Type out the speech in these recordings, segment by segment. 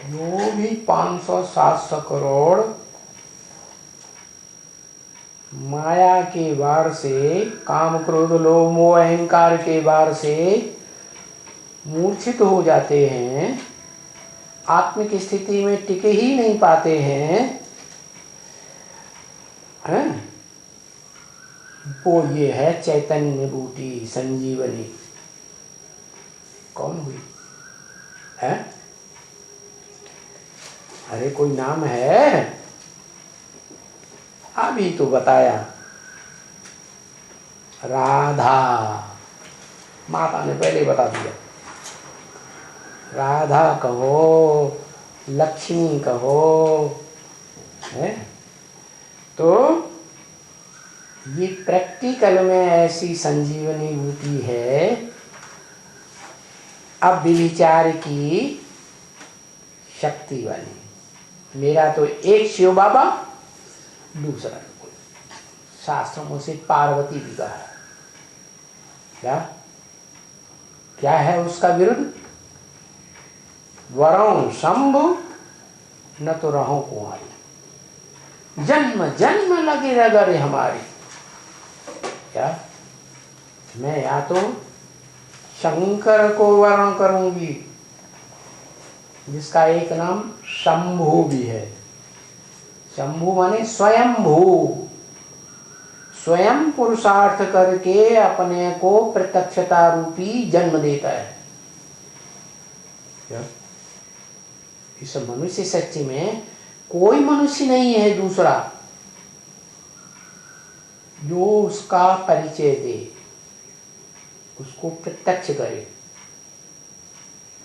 जो भी 500-700 करोड़ माया के वार से, काम क्रोध लोभ मोह अहंकार के वार से मूर्छित हो जाते हैं, आत्मिक स्थिति में टिके ही नहीं पाते हैं, वो ये है चैतन्य बूटी संजीवनी। कौन हुई है? अरे कोई नाम है? अभी तो बताया, राधा। माता ने पहले बता दिया। राधा कहो, लक्ष्मी कहो, है तो ये प्रैक्टिकल में ऐसी संजीवनी बूटी है। अब विचार की शक्ति वाली। मेरा तो एक शिव बाबा, दूसरा कोई। शास्त्रों से पार्वती भी कहा। क्या है उसका विरुद्ध? वरों शंभु न तो रहो कुंवारी, जन्म जन्म लगे रगड़े हमारी। क्या मैं या तो शंकर को वर्ण करूंगी, जिसका एक नाम शंभु भी है। शंभु माने स्वयंभू, स्वयं पुरुषार्थ करके अपने को प्रत्यक्षता रूपी जन्म देता है। इस मनुष्य सच्ची में कोई मनुष्य नहीं है दूसरा जो उसका परिचय दे, उसको प्रत्यक्ष करे।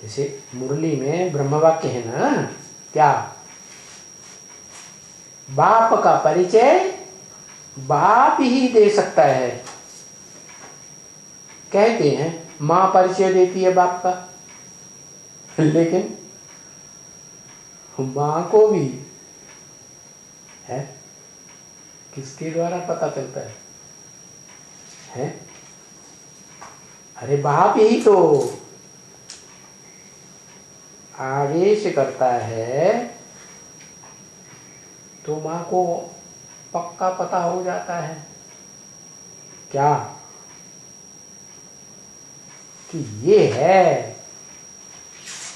जैसे मुरली में ब्रह्म वाक्य है ना, क्या? बाप का परिचय बाप ही दे सकता है। कहते हैं मां परिचय देती है बाप का, लेकिन मां को भी है किसके द्वारा पता चलता है? अरे बाप ही तो आदेश करता है तो मां को पक्का पता हो जाता है। क्या? कि ये है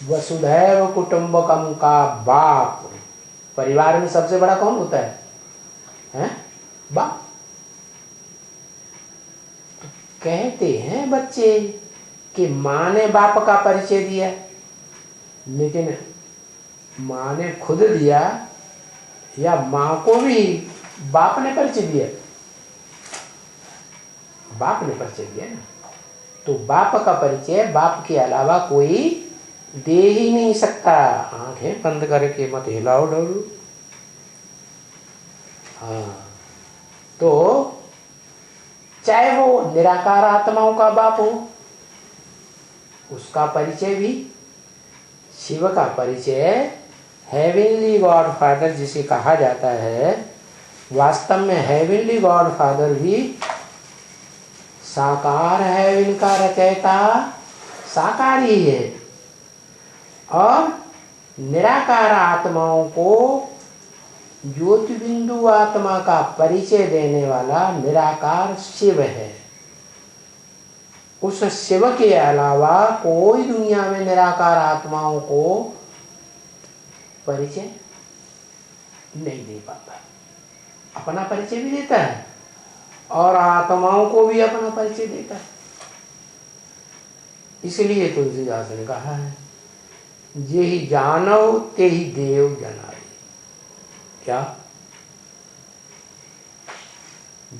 वसुधैव कुटुंबकम का बाप। परिवार में सबसे बड़ा कौन होता है? बाप। तो कहते हैं बच्चे कि माँ ने बाप का परिचय दिया, लेकिन माँ ने खुद दिया या माँ को भी बाप ने परिचय दिया? बाप ने परिचय दिया ना। तो बाप का परिचय बाप के अलावा कोई दे ही नहीं सकता। आंखें बंद करके मत हिलाओ डरू। हाँ, तो चाहे वो निराकार आत्माओं का बाप हो, उसका परिचय भी, शिव का परिचय हेवनली गॉड फादर जिसे कहा जाता है, वास्तव में हेवनली गॉड फादर भी साकार है, इनका रचयिता साकार ही है। और निराकार आत्माओं को ज्योति बिंदु आत्मा का परिचय देने वाला निराकार शिव है। उस शिव के अलावा कोई दुनिया में निराकार आत्माओं को परिचय नहीं दे पाता। अपना परिचय भी देता है और आत्माओं को भी अपना परिचय देता है। इसलिए तुलसीदास ने कहा है, जे ही जानव ते ही देव जनाए। क्या?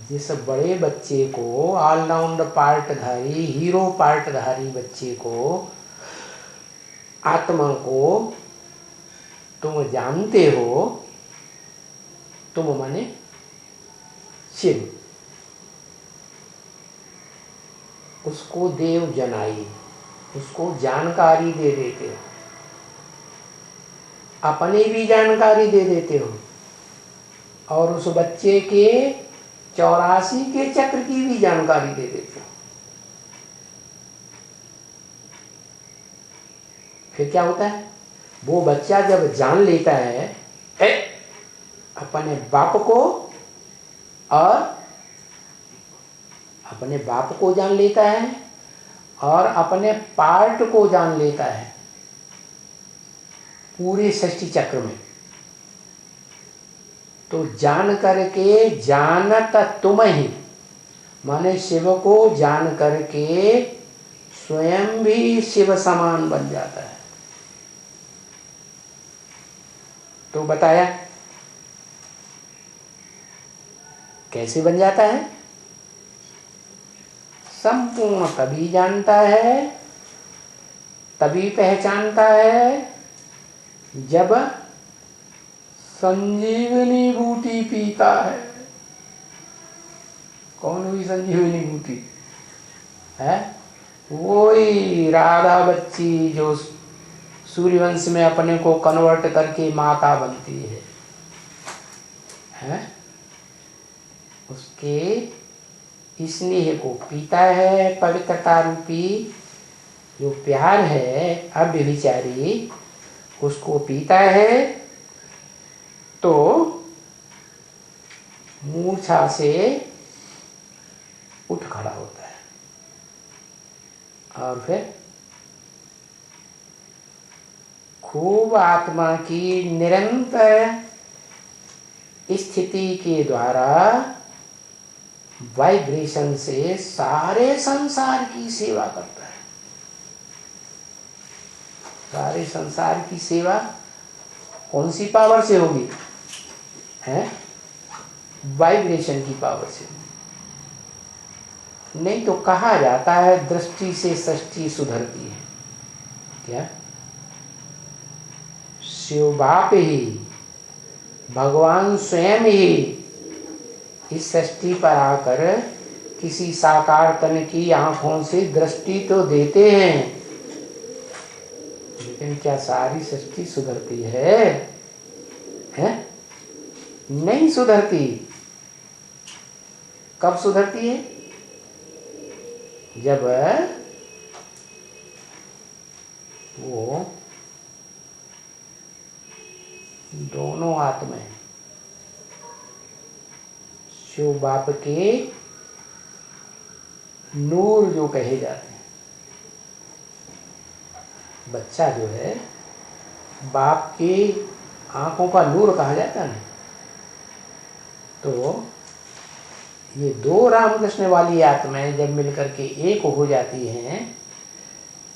जिस बड़े बच्चे को, ऑलराउंड पार्टधारी, हीरो पार्टधारी बच्चे को, आत्मा को तुम जानते हो, तुम माने शिव, उसको देव जनाई, उसको जानकारी दे देते हो, अपनी भी जानकारी दे देते हो और उस बच्चे के 84 के चक्र की भी जानकारी दे देते हो। फिर क्या होता है? वो बच्चा जब जान लेता है ए, अपने बाप को, और अपने बाप को जान लेता है और अपने पार्ट को जान लेता है पूरे सृष्टि चक्र में, तो जान करके जानत तुम ही, माने शिव को जान करके स्वयं भी शिव समान बन जाता है। तो बताया कैसे बन जाता है? संपूर्ण तभी जानता है, तभी पहचानता है जब संजीवनी बूटी पीता है। कौन हुई संजीवनी बूटी? है वही राधा बच्ची जो सूर्यवंश में अपने को कन्वर्ट करके माता बनती है? उसके स्नेह को पीता है, पवित्रता रूपी जो प्यार है अव्यभिचारी, उसको पीता है, तो मूर्छा से उठ खड़ा होता है और फिर खूब आत्मा की निरंतर स्थिति के द्वारा वाइब्रेशन से सारे संसार की सेवा करता है। सारे संसार की सेवा कौन सी पावर से होगी? है वाइब्रेशन की पावर से। नहीं तो कहा जाता है दृष्टि से सृष्टि सुधरती है। क्या? शिव बाप ही, भगवान स्वयं ही इस सृष्टि पर आकर किसी साकार तन की आंखों से दृष्टि तो देते हैं, लेकिन क्या सारी सृष्टि सुधरती है? नहीं सुधरती। कब सुधरती है? जब वो दोनों आत्माएं शिव बाप के नूर जो कहे जाते हैं, बच्चा जो है बाप की आंखों का नूर कहा जाता है। तो ये दो रामकृष्ण वाली आत्माएं जब मिलकर के एक हो जाती हैं,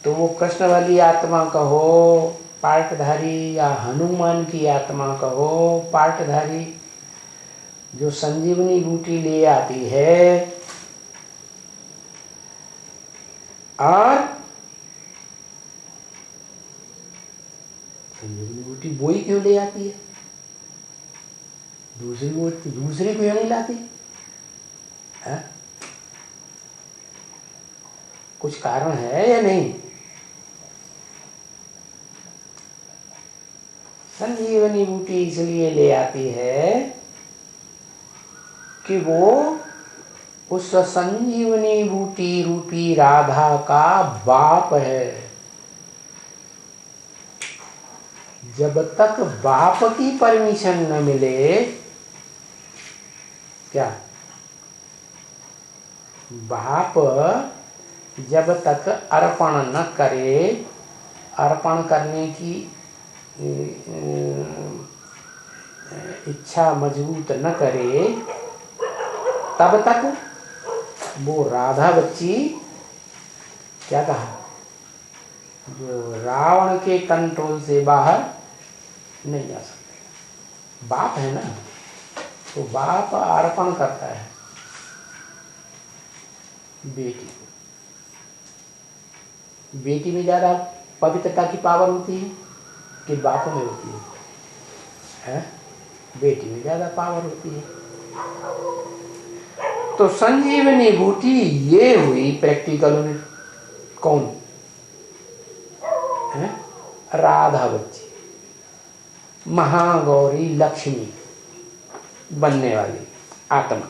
तो वो कृष्ण वाली आत्मा कहो पार्टधारी, या हनुमान की आत्मा कहो पार्टधारी, जो संजीवनी बूटी ले आती है, और संजीवनी बूटी वही क्यों ले आती है? दूसरी क्यों नहीं लाती है? कुछ कारण है या नहीं? संजीवनी बूटी इसलिए ले आती है कि वो उस संजीवनी बूटी रूपी राधा का बाप है। जब तक बाप की परमिशन न मिले, क्या बाप जब तक अर्पण न करे, अर्पण करने की इच्छा मजबूत न करे, तब तक वो राधा बच्ची, क्या कहा, जो रावण के कंट्रोल से बाहर नहीं आ सकते। बाप है ना, तो बाप अर्पण करता है बेटी को। बेटी में ज्यादा पवित्रता की पावर होती है कि बाप में होती है? बेटी में ज्यादा पावर होती है। तो संजीवनी बूटी ये हुई प्रैक्टिकल में कौन है? राधा बच्ची, महागौरी लक्ष्मी बनने वाली आत्मा,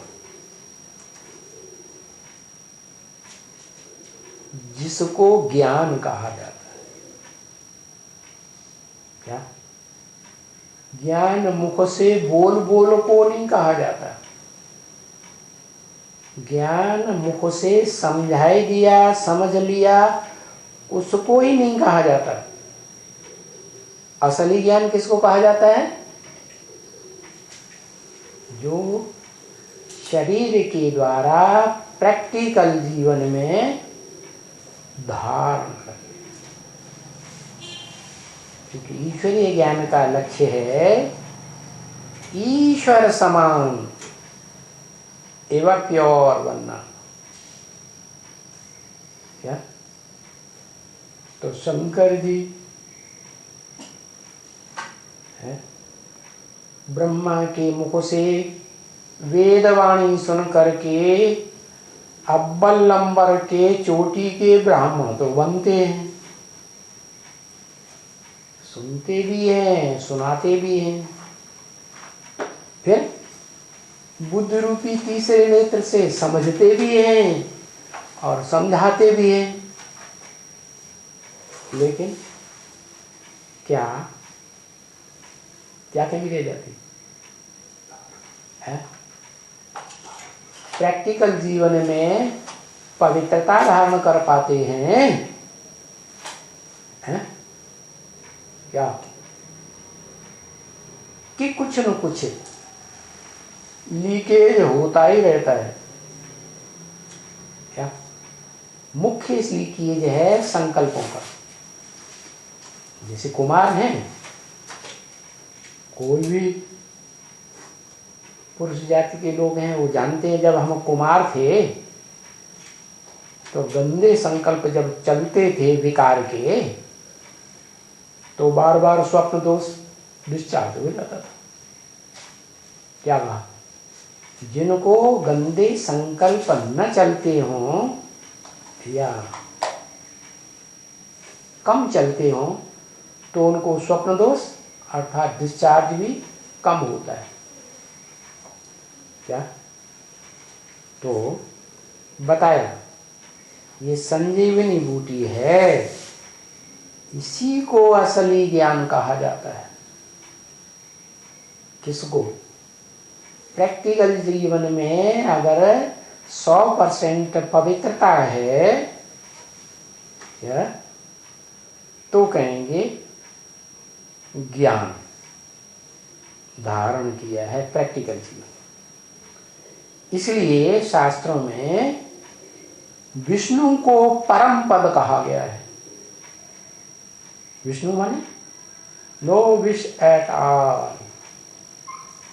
जिसको ज्ञान कहा जाता है। क्या? ज्ञान मुख से बोल बोल को नहीं कहा जाता। ज्ञान मुख से समझाई दिया, समझ लिया, उसको ही नहीं कहा जाता। असली ज्ञान किसको कहा जाता है? जो शरीर के द्वारा प्रैक्टिकल जीवन में धारण कर। क्योंकि ईश्वरीय ज्ञान का लक्ष्य है ईश्वर समान एवं प्योर बनना। क्या? तो शंकर जी है, ब्रह्मा के मुख से वेदवाणी सुन करके अव्वल नंबर के चोटी के ब्राह्मण तो बनते हैं, सुनते भी हैं, सुनाते भी हैं, फिर बुद्ध रूपी तीसरे नेत्र से समझते भी हैं और समझाते भी हैं। लेकिन क्या क्या कमी रह जाती है? प्रैक्टिकल जीवन में पवित्रता धारण कर पाते हैं, हैं? क्या कि कुछ न कुछ लीकेज होता ही रहता है। क्या? मुख्य इस लीकेज है संकल्पों का। जैसे कुमार हैं, कोई भी पुरुष जाति के लोग हैं वो जानते हैं, जब हम कुमार थे तो गंदे संकल्प जब चलते थे विकार के, तो बार बार स्वप्न दोष डिस्चार्ज हो जाता था। क्या कहा? जिनको गंदे संकल्प न चलते हों या कम चलते हों तो उनको स्वप्न दोष अर्थात डिस्चार्ज भी कम होता है। क्या? तो बताया ये संजीवनी बूटी है, इसी को असली ज्ञान कहा जाता है। किसको? प्रैक्टिकल जीवन में अगर 100% पवित्रता है क्या, तो कहेंगे ज्ञान धारण किया है प्रैक्टिकल जीवन। इसलिए शास्त्रों में विष्णु को परम पद कहा गया है। विष्णु माने नो विश एट ऑल,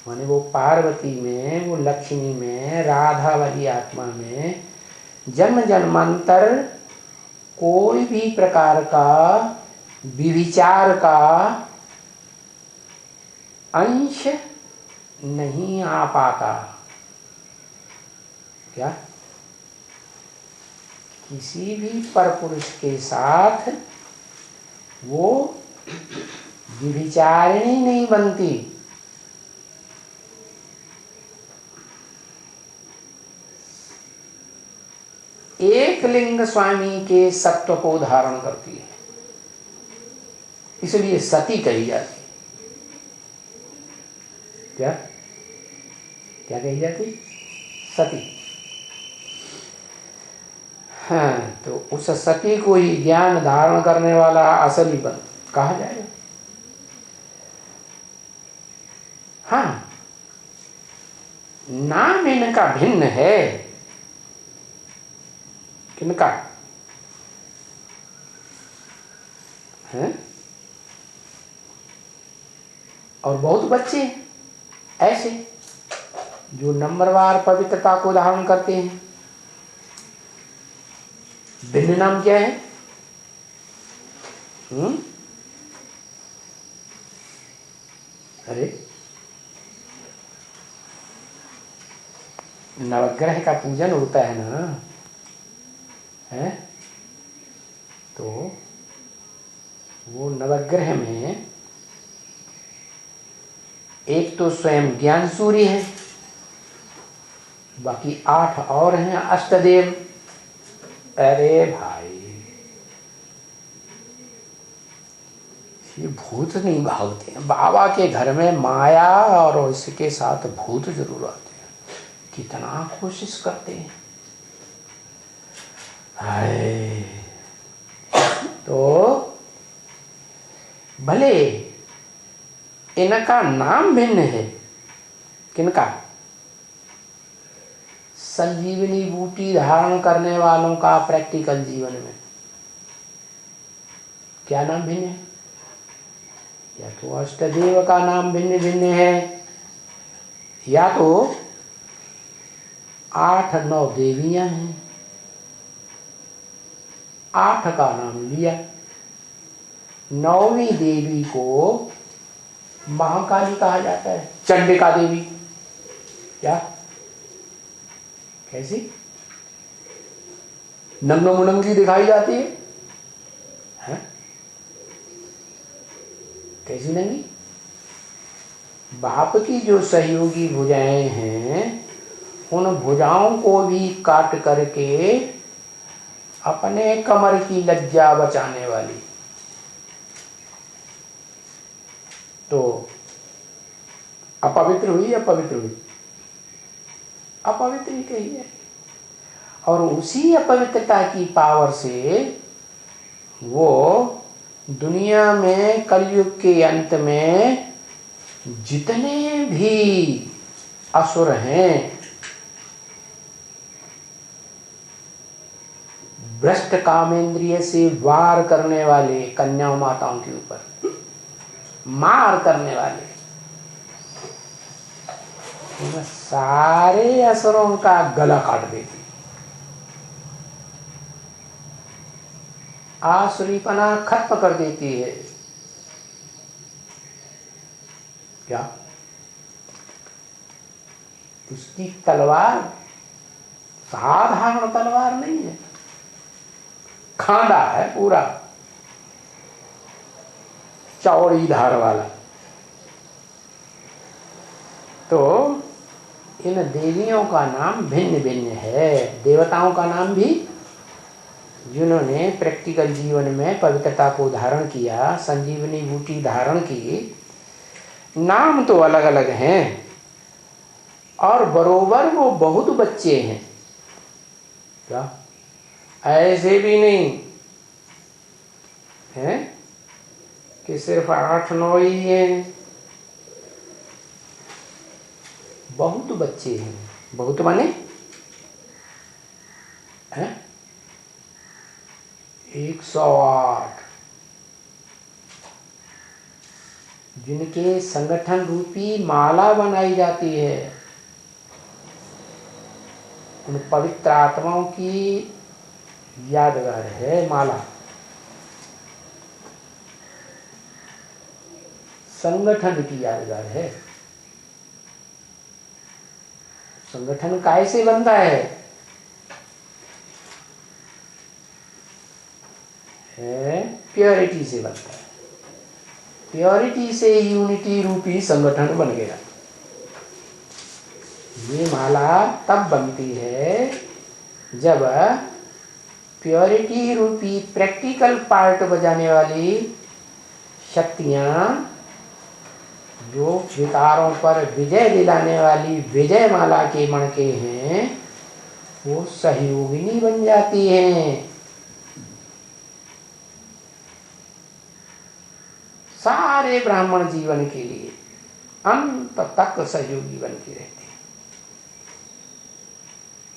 माने वो पार्वती में, वो लक्ष्मी में, राधा वाली आत्मा में जन्म जन्मांतर कोई भी प्रकार का विविचार का अंश नहीं आ पाता। क्या? किसी भी परपुरुष के साथ वो विचारणी नहीं बनती। एक लिंग स्वामी के सत्व को धारण करती है, इसलिए सती कही जाती। क्या क्या कही जाती? सती। हाँ, तो उस सती को ही ज्ञान धारण करने वाला असली बन कहा जाएगा। हाँ, नाम इनका भिन्न है। किनका है? और बहुत बच्चे ऐसे जो नंबरवार पवित्रता को धारण करते हैं। भिन्न नाम क्या है? अरे नवग्रह का पूजन होता है ना, है? तो वो नवग्रह में एक तो स्वयं ज्ञान सूर्य है, बाकी 8 और हैं अष्टदेव। अरे भाई, ये भूत नहीं भागते हैं। बाबा के घर में माया और इसके साथ भूत जरूर आते हैं। कितना कोशिश करते हैं। हाय, तो भले इनका नाम भिन्न है। किनका? संजीवनी बूटी धारण करने वालों का प्रैक्टिकल जीवन में क्या नाम भिन्न है? या तो अष्टदेव का नाम भिन्न भिन्न है, या तो 8-9 देवियां हैं। 8 का नाम लिया, 9वीं देवी को महाकाली कहा जाता है, चंडिका देवी। क्या? कैसी? नंगो मुनंगी दिखाई जाती है? कैसी नंगी? बाप की जो सहयोगी भुजाएं हैं, उन भुजाओं को भी काट करके अपने कमर की लज्जा बचाने वाली। तो अपवित्र हुई, अपवित्र हुई, अपवित्र ही कही है। और उसी अपवित्रता की पावर से वो दुनिया में कलयुग के अंत में जितने भी असुर हैं, भ्रष्ट कामेंद्रिय से वार करने वाले, कन्या माताओं के ऊपर मार करने वाले, सारे असुरों का गला काट देती, आसुरीपना खत्म कर देती है। क्या? उसकी तलवार साधारण तलवार नहीं है, खांडा है पूरा, चौड़ी धार वाला। तो इन देवियों का नाम भिन्न भिन्न है। देवताओं का नाम भी, जिन्होंने प्रैक्टिकल जीवन में पवित्रता को धारण किया, संजीवनी बूटी धारण की, नाम तो अलग अलग हैं और बरोबर वो बहुत बच्चे हैं। क्या? ऐसे भी नहीं है कि सिर्फ 8-9 ही हैं, बहुत बच्चे हैं। बहुत माने हैं 108, जिनके संगठन रूपी माला बनाई जाती है। उन पवित्र आत्माओं की यादगार है माला। संगठन की यादगार है। संगठन कैसे बनता है? प्योरिटी से बनता है। प्योरिटी से यूनिटी रूपी संगठन बन गया। ये माला तब बनती है जब प्योरिटी रूपी प्रैक्टिकल पार्ट बजाने वाली शक्तियां, जो विकारों पर विजय दिलाने वाली विजय माला के मणके हैं, वो सहयोगिनी बन जाती हैं। सारे ब्राह्मण जीवन के लिए अंत तक सहयोगी बन के रहते हैं।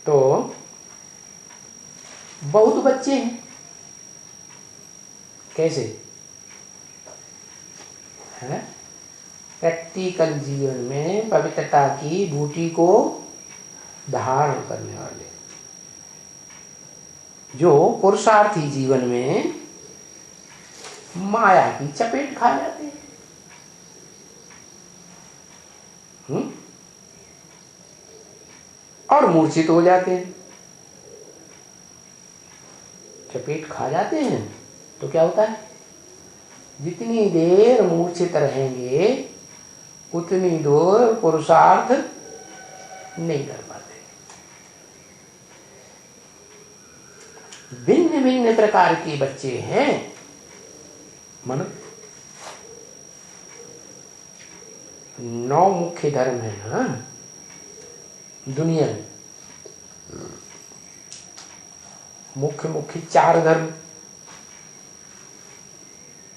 तो बहुत बच्चे हैं। कैसे है? प्रैक्टिकल जीवन में पवित्रता की बूटी को धारण करने वाले, जो पुरुषार्थी जीवन में माया की चपेट खा जाते हैं। और मूर्छित हो जाते हैं। चपेट खा जाते हैं तो क्या होता है? जितनी देर मूर्छित रहेंगे उतनी देर पुरुषार्थ नहीं कर पाते। भिन्न भिन्न प्रकार के बच्चे हैं। मन 9 मुख्य धर्म है ना दुनिया में। मुख्य 4 धर्म,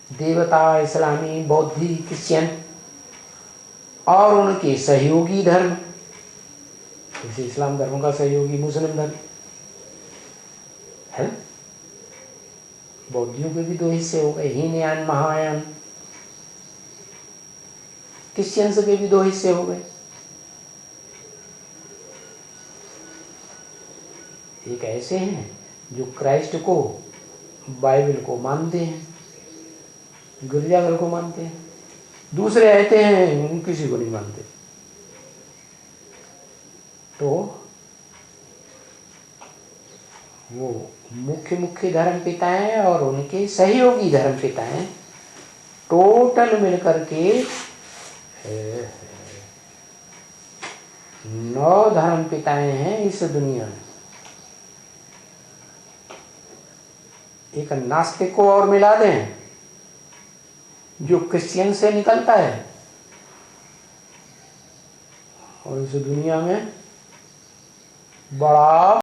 देवता, इस्लामी, बौद्धी, क्रिश्चियन, और उनके सहयोगी धर्म, जैसे इस्लाम धर्म का सहयोगी मुस्लिम धर्म है। बौद्धियों के भी 2 हिस्से हो गए, हीनयान, महायान। क्रिश्चियंस के भी 2 हिस्से हो गए। एक ऐसे हैं जो क्राइस्ट को, बाइबल को मानते हैं, गिरजाघर को मानते हैं। दूसरे ऐसे हैं उन किसी को नहीं मानते। तो वो मुख्य धर्म पिता हैं और उनके सहयोगी धर्म पिता हैं, टोटल मिलकर के 9 धर्म पिताएं हैं इस दुनिया में। एक नास्तिक को और मिला दें जो क्रिश्चियन से निकलता है, और इस दुनिया में बड़ा